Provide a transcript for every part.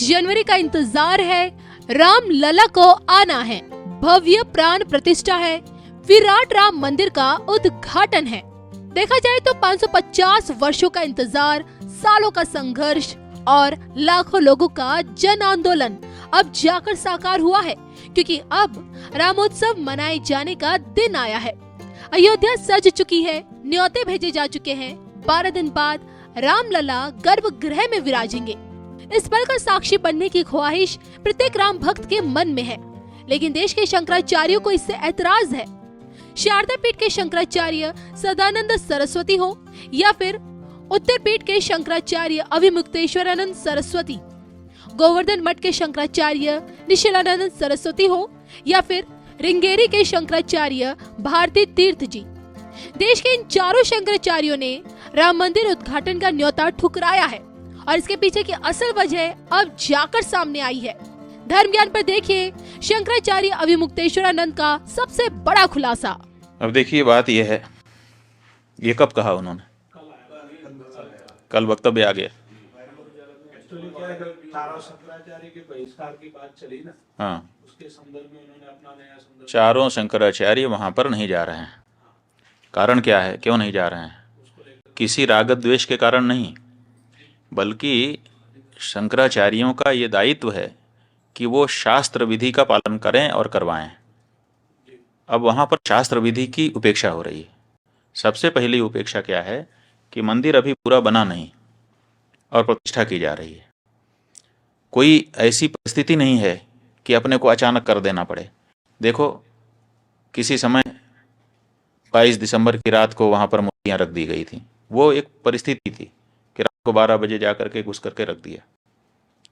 जनवरी का इंतजार है, राम लला को आना है, भव्य प्राण प्रतिष्ठा है, विराट राम मंदिर का उद्घाटन है। देखा जाए तो 550 वर्षों का इंतजार, सालों का संघर्ष और लाखों लोगों का जन आंदोलन अब जाकर साकार हुआ है, क्योंकि अब रामोत्सव मनाए जाने का दिन आया है। अयोध्या सज चुकी है, न्योते भेजे जा चुके हैं। 12 दिन बाद रामलला गर्भगृह में विराजेंगे। इस पल का साक्षी बनने की ख्वाहिश प्रत्येक राम भक्त के मन में है, लेकिन देश के शंकराचार्यों को इससे ऐतराज है। शारदा पीठ के शंकराचार्य सदानंद सरस्वती हो या फिर उत्तर पीठ के शंकराचार्य अभिमुक्तेश्वरानंद सरस्वती, गोवर्धन मठ के शंकराचार्य निशिलानंद सरस्वती हो या फिर रिंगेरी के शंकराचार्य भारती तीर्थ जी, देश के इन चारों शंकराचार्यों ने राम मंदिर उद्घाटन का न्योता ठुकराया है और इसके पीछे की असल वजह अब जाकर सामने आई है। धर्म ज्ञान पर देखिए शंकराचार्य अभिमुक्तेश्वरानंद का सबसे बड़ा खुलासा। अब देखिए बात यह है, ये कब कहा उन्होंने? कल वक्तव्य आ गया। शंकराचार्य के बहिष्कार की बात चली ना, हाँ, उसके संदर्भ में उन्होंने अपना नया संदर्भ। चारों शंकराचार्य वहां पर नहीं जा रहे हैं। कारण क्या है, क्यों नहीं जा रहे हैं? किसी राग द्वेष के कारण नहीं, बल्कि शंकराचार्यों का ये दायित्व है कि वो शास्त्र विधि का पालन करें और करवाएं। अब वहां पर शास्त्र विधि की उपेक्षा हो रही है। सबसे पहली उपेक्षा क्या है कि मंदिर अभी पूरा बना नहीं और प्रतिष्ठा की जा रही है। कोई ऐसी परिस्थिति नहीं है कि अपने को अचानक कर देना पड़े। देखो, किसी समय 22 दिसंबर की रात को वहां पर मूर्तियां रख दी गई थी। वो एक परिस्थिति थी कि रात को 12 बजे जा करके घुस करके रख दिया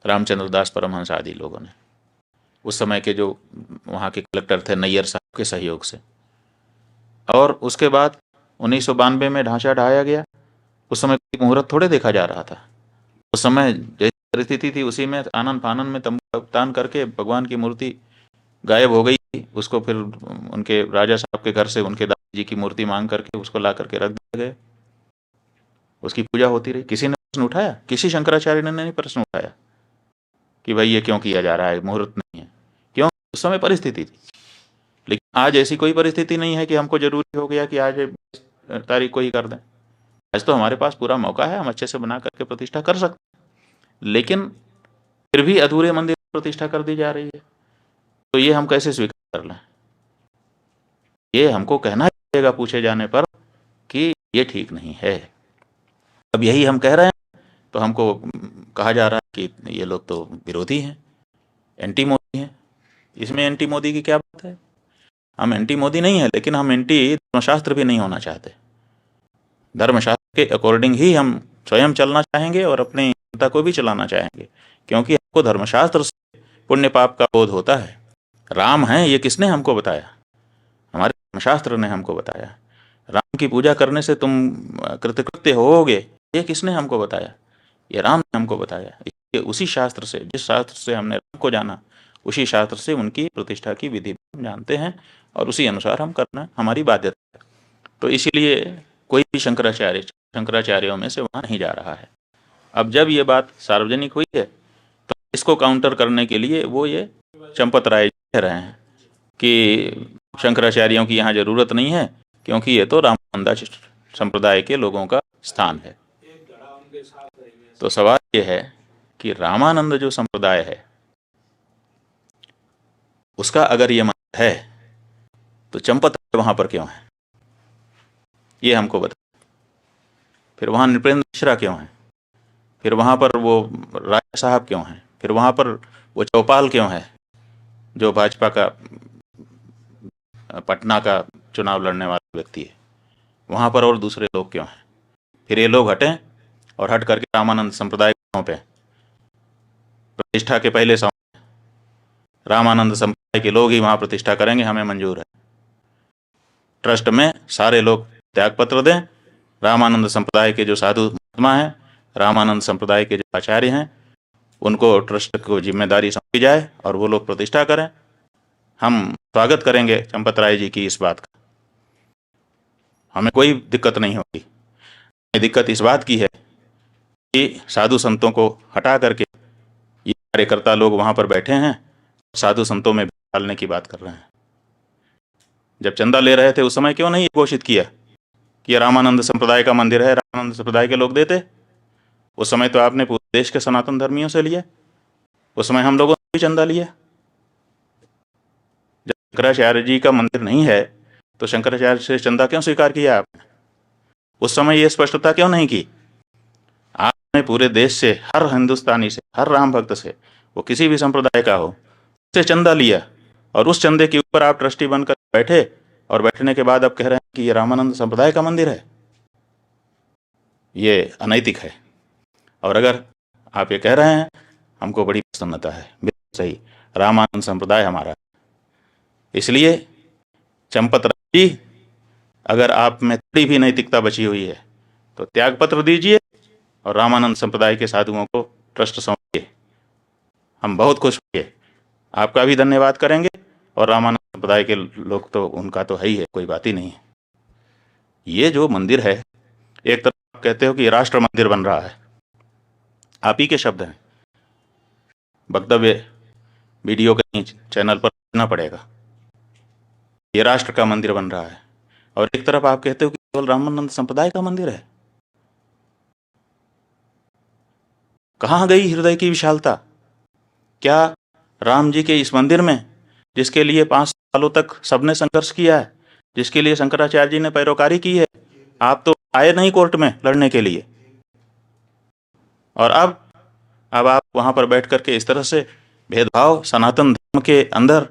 रामचंद्र दास परमहंस आदि लोगों ने, उस समय के जो वहाँ के कलेक्टर थे नैयर साहब के सहयोग से। और उसके बाद 1992 में ढांचा ढाया गया। उस समय कोई मुहूर्त थोड़े देखा जा रहा था। उस समय जैसी परिस्थिति थी उसी में आनन फानन में तंबू तान करके भगवान की मूर्ति गायब हो गई। उसको फिर उनके राजा साहब के घर से उनके दादाजी की मूर्ति मांग करके उसको ला करके रख दिया गया। उसकी पूजा होती रही। किसी ने प्रश्न उठाया? किसी शंकराचार्य ने नहीं प्रश्न उठाया कि भाई ये क्यों किया जा रहा है, मुहूर्त नहीं है। क्यों? उस समय परिस्थिति थी। लेकिन आज ऐसी कोई परिस्थिति नहीं है कि हमको जरूरी हो गया कि आज तारीख को ही कर दें। आज तो हमारे पास पूरा मौका है, हम अच्छे से बना करके प्रतिष्ठा कर सकते हैं। लेकिन फिर भी अधूरे मंदिर प्रतिष्ठा कर दी जा रही है, तो ये हम कैसे स्वीकार कर लें? ये हमको कहना चाहिएगा पूछे जाने पर कि ये ठीक नहीं है। अब यही हम कह रहे हैं तो हमको कहा जा रहा है कि ये लोग तो विरोधी हैं, एंटी मोदी हैं। इसमें एंटी मोदी की क्या बात है? हम एंटी मोदी नहीं है, लेकिन हम एंटी धर्मशास्त्र भी नहीं होना चाहते। धर्मशास्त्र के अकॉर्डिंग ही हम स्वयं चलना चाहेंगे और अपनी जनता को भी चलाना चाहेंगे, क्योंकि हमको धर्मशास्त्र से पुण्य पाप का बोध होता है। राम हैं ये किसने हमको बताया? हमारे धर्मशास्त्र ने हमको बताया। राम की पूजा करने से तुम कृतकृत्य होोगे, ये किसने हमको बताया? ये राम ने हमको बताया। इसलिए उसी शास्त्र से, जिस शास्त्र से हमने राम को जाना, उसी शास्त्र से उनकी प्रतिष्ठा की विधि हम जानते हैं और उसी अनुसार हम करना हमारी बाध्यता है। तो इसीलिए कोई भी शंकराचार्यों में से वहाँ नहीं जा रहा है। अब जब ये बात सार्वजनिक हुई है तो इसको काउंटर करने के लिए वो ये चंपत राय कह रहे हैं कि शंकराचार्यों की यहाँ जरूरत नहीं है, क्योंकि ये तो रामानंद संप्रदाय के लोगों का स्थान है। तो सवाल ये है कि रामानंद जो संप्रदाय है उसका अगर ये मत है तो चंपत वहां पर क्यों है, ये हमको बता। फिर वहां नृपेंद्र मिश्रा क्यों है? फिर वहां पर वो राजा साहब क्यों हैं? फिर वहां पर वो चौपाल क्यों है जो भाजपा का पटना का चुनाव लड़ने वाला व्यक्ति है? वहां पर और दूसरे लोग क्यों हैं? फिर ये लोग हटें और हट करके रामानंद संप्रदाय पे प्रतिष्ठा के पहले समय रामानंद संप्रदाय के लोग ही वहां प्रतिष्ठा करेंगे, हमें मंजूर है। ट्रस्ट में सारे लोग त्यागपत्र दें। रामानंद संप्रदाय के जो साधु महात्मा हैं, रामानंद संप्रदाय के जो आचार्य हैं, उनको ट्रस्ट को जिम्मेदारी सौंपी जाए और वो लोग प्रतिष्ठा करें। हम स्वागत करेंगे चंपत राय जी की इस बात का, हमें कोई दिक्कत नहीं होगी। दिक्कत इस बात की है कि साधु संतों को हटा करके ये कार्यकर्ता लोग वहां पर बैठे हैं, साधु संतों में डालने की बात कर रहे हैं। जब चंदा ले रहे थे उस समय क्यों नहीं घोषित किया कि ये रामानंद संप्रदाय का मंदिर है, रामानंद संप्रदाय के लोग देते? उस समय तो आपने पूरे देश के सनातन धर्मियों से लिया, उस समय हम लोगों ने भी चंदा लिया। जब शंकराचार्य जी का मंदिर नहीं है तो शंकराचार्य से चंदा क्यों स्वीकार किया आपने? उस समय ये स्पष्टता क्यों नहीं की? आपने पूरे देश से, हर हिंदुस्तानी से, हर राम भक्त से, वो किसी भी संप्रदाय का हो, उससे चंदा लिया और उस चंदे के ऊपर आप ट्रस्टी बनकर बैठे और बैठने के बाद अब कह रहे हैं कि ये रामानंद संप्रदाय का मंदिर है। ये अनैतिक है। और अगर आप ये कह रहे हैं, हमको बड़ी प्रसन्नता है, बिल्कुल सही, रामानंद संप्रदाय हमारा है। इसलिए चंपत राम जी, अगर आप में थोड़ी भी नैतिकता बची हुई है तो त्यागपत्र दीजिए और रामानंद संप्रदाय के साधुओं को ट्रस्ट सौंपिए। हम बहुत खुश होंगे, आपका भी धन्यवाद करेंगे, और रामानंद संप्रदाय के लोग तो उनका तो है ही है, कोई बात ही नहीं है। ये जो मंदिर है, एक तरफ आप कहते हो कि राष्ट्र मंदिर बन रहा है, आप ही के शब्द हैं, वक्तव्य वीडियो कहीं चैनल पर देना पड़ेगा, ये राष्ट्र का मंदिर बन रहा है, और एक तरफ आप कहते हो कि केवल रामानंद संप्रदाय का मंदिर है। कहाँ गई हृदय की विशालता? क्या राम जी के इस मंदिर में, जिसके लिए 5 सालों तक सबने संघर्ष किया है, जिसके लिए शंकराचार्य जी ने पैरोकारी की है, आप तो आए नहीं कोर्ट में लड़ने के लिए, और अब आप वहां पर बैठ करके इस तरह से भेदभाव, सनातन धर्म के अंदर,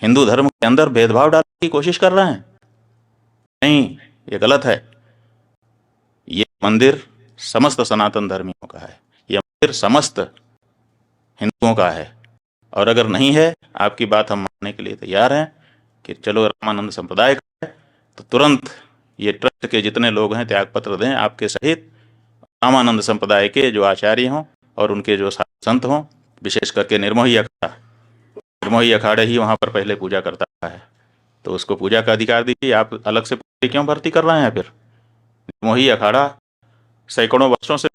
हिंदू धर्म के अंदर भेदभाव डालने की कोशिश कर रहे हैं। नहीं, ये गलत है। ये मंदिर समस्त सनातन धर्मियों का है, ये मंदिर समस्त हिंदुओं का है, और अगर नहीं है, आपकी बात हम मानने के लिए तैयार हैं कि चलो रामानंद संप्रदाय का है, तो तुरंत ये ट्रस्ट के जितने लोग हैं त्यागपत्र दें, आपके सहित रामानंद संप्रदाय के जो आचार्य हों और उनके जो संत हों, विशेष करके निर्मोही अखाड़ा ही वहाँ पर पहले पूजा करता है, तो उसको पूजा का अधिकार दीजिए। आप अलग से क्यों भर्ती कर रहे हैं? फिर निर्मोही अखाड़ा सैकड़ों वर्षों से